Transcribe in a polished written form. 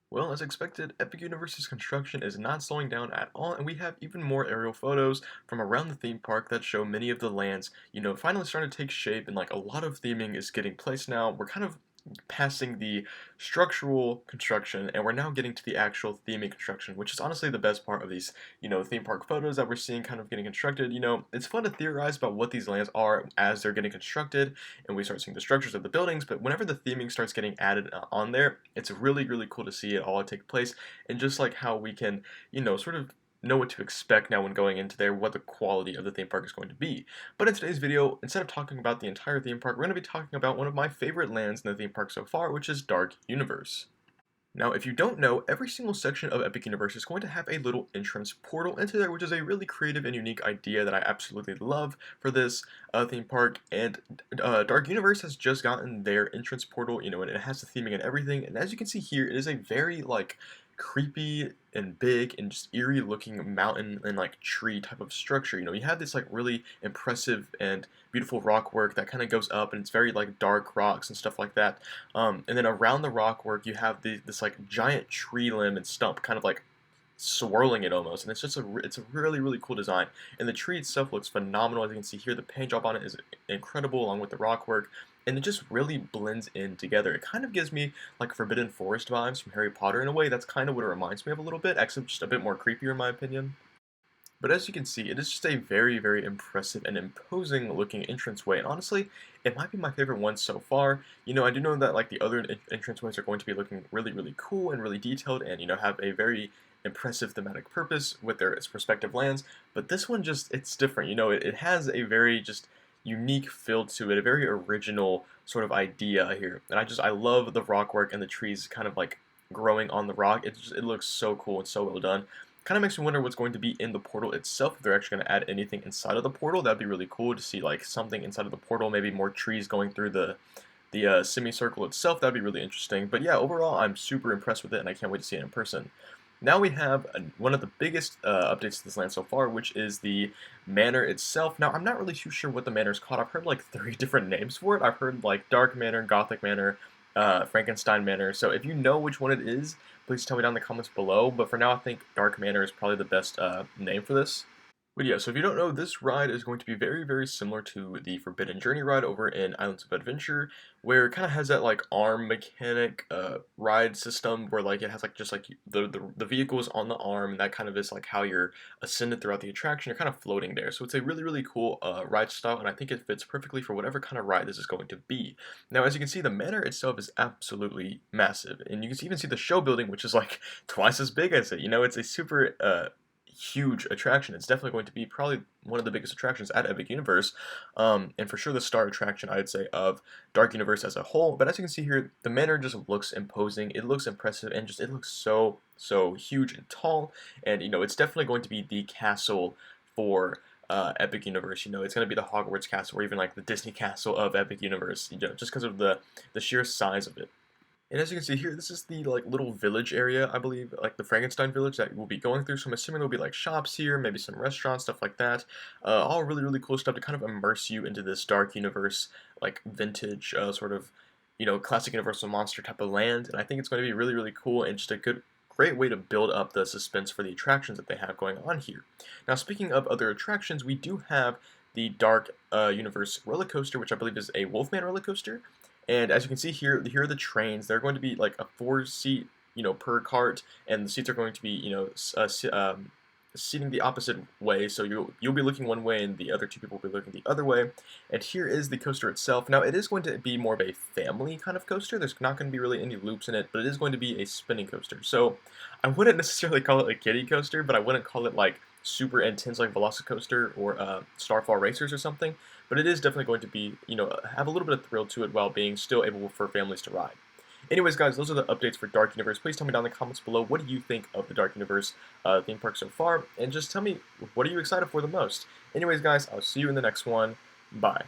Well, as expected, Epic Universe's construction is not slowing down at all, and we have even more aerial photos from around the theme park that show many of the lands, finally starting to take shape, and like a lot of theming is getting placed now. We're kind of passing the structural construction, and we're now getting to the actual theming construction, which is honestly the best part of these, theme park photos that we're seeing kind of getting constructed. It's fun to theorize about what these lands are as they're getting constructed, and we start seeing the structures of the buildings, but whenever the theming starts getting added on there, it's really, really cool to see it all take place, and just like how we can, sort of know what to expect now when going into there, what the quality of the theme park is going to be. But in today's video, instead of talking about the entire theme park, we're going to be talking about one of my favorite lands in the theme park so far, which is Dark Universe. Now, if you don't know, every single section of Epic Universe is going to have a little entrance portal into there, which is a really creative and unique idea that I absolutely love for this theme park. And Dark Universe has just gotten their entrance portal, and it has the theming and everything. And as you can see here, it is a very like creepy and big and just eerie looking mountain and like tree type of structure. You have this like really impressive and beautiful rock work that kind of goes up, and it's very like dark rocks and stuff like that. And then around the rock work, you have this like giant tree limb and stump, kind of like swirling it almost, and it's a really, really cool design. And the tree itself looks phenomenal. As you can see here, the paint job on it is incredible, along with the rock work, and it just really blends in together. It kind of gives me like Forbidden Forest vibes from Harry Potter in a way. That's kind of what it reminds me of a little bit, except just a bit more creepier in my opinion. But as you can see, it is just a very, very impressive and imposing looking entranceway, and honestly, it might be my favorite one so far. I do know that like the other entranceways are going to be looking really, really cool and really detailed, and have a very impressive thematic purpose with their its respective lands. But this one just it's different. It has a very just unique feel to it, a very original sort of idea here, and I love the rock work and the trees kind of like growing on the rock. It looks so cool and so well done. Kind of makes me wonder what's going to be in the portal itself. If they're actually going to add anything inside of the portal, that'd be really cool to see like something inside of the portal, maybe more trees going through the semicircle itself. That'd be really interesting. But yeah, overall, I'm super impressed with it, and I can't wait to see it in person. Now we have one of the biggest updates to this land so far, which is the manor itself. Now, I'm not really too sure what the manor is called. I've heard like 3 different names for it. I've heard like Dark Manor, Gothic Manor, Frankenstein Manor. So if you know which one it is, please tell me down in the comments below. But for now, I think Dark Manor is probably the best name for this. But yeah, so if you don't know, this ride is going to be very, very similar to the Forbidden Journey ride over in Islands of Adventure, where it kind of has that like arm mechanic ride system where like it has like just like the vehicle is on the arm, and that kind of is like how you're ascended throughout the attraction. You're kind of floating there. So it's a really, really cool ride style, and I think it fits perfectly for whatever kind of ride this is going to be. Now, as you can see, the manor itself is absolutely massive, and you can even see the show building, which is like twice as big as it. It's a super huge attraction. It's definitely going to be probably one of the biggest attractions at Epic Universe, and for sure the star attraction, I'd say, of Dark Universe as a whole. But as you can see here, the manor just looks imposing. It looks impressive, and just it looks so, so huge and tall. And it's definitely going to be the castle for Epic Universe. It's going to be the Hogwarts castle, or even like the Disney castle of Epic Universe. Just because of the sheer size of it. And as you can see here, this is the like little village area, I believe, like the Frankenstein village that we'll be going through. So I'm assuming there'll be like shops here, maybe some restaurants, stuff like that. All really, really cool stuff to kind of immerse you into this dark universe, like vintage sort of, classic Universal monster type of land. And I think it's going to be really, really cool and just a great way to build up the suspense for the attractions that they have going on here. Now, speaking of other attractions, we do have the Dark Universe roller coaster, which I believe is a Wolfman roller coaster. And as you can see here are the trains. They're going to be like a 4-seat, per cart, and the seats are going to be, seating the opposite way. So you'll be looking one way, and the other 2 people will be looking the other way. And here is the coaster itself. Now it is going to be more of a family kind of coaster. There's not going to be really any loops in it, but it is going to be a spinning coaster. So I wouldn't necessarily call it a kiddie coaster, but I wouldn't call it like super intense like Velocicoaster or Starfall Racers or something. But it is definitely going to be, have a little bit of thrill to it while being still able for families to ride. Anyways, guys, those are the updates for Dark Universe. Please tell me down in the comments below, what do you think of the Dark Universe theme park so far? And just tell me, what are you excited for the most? Anyways, guys, I'll see you in the next one. Bye.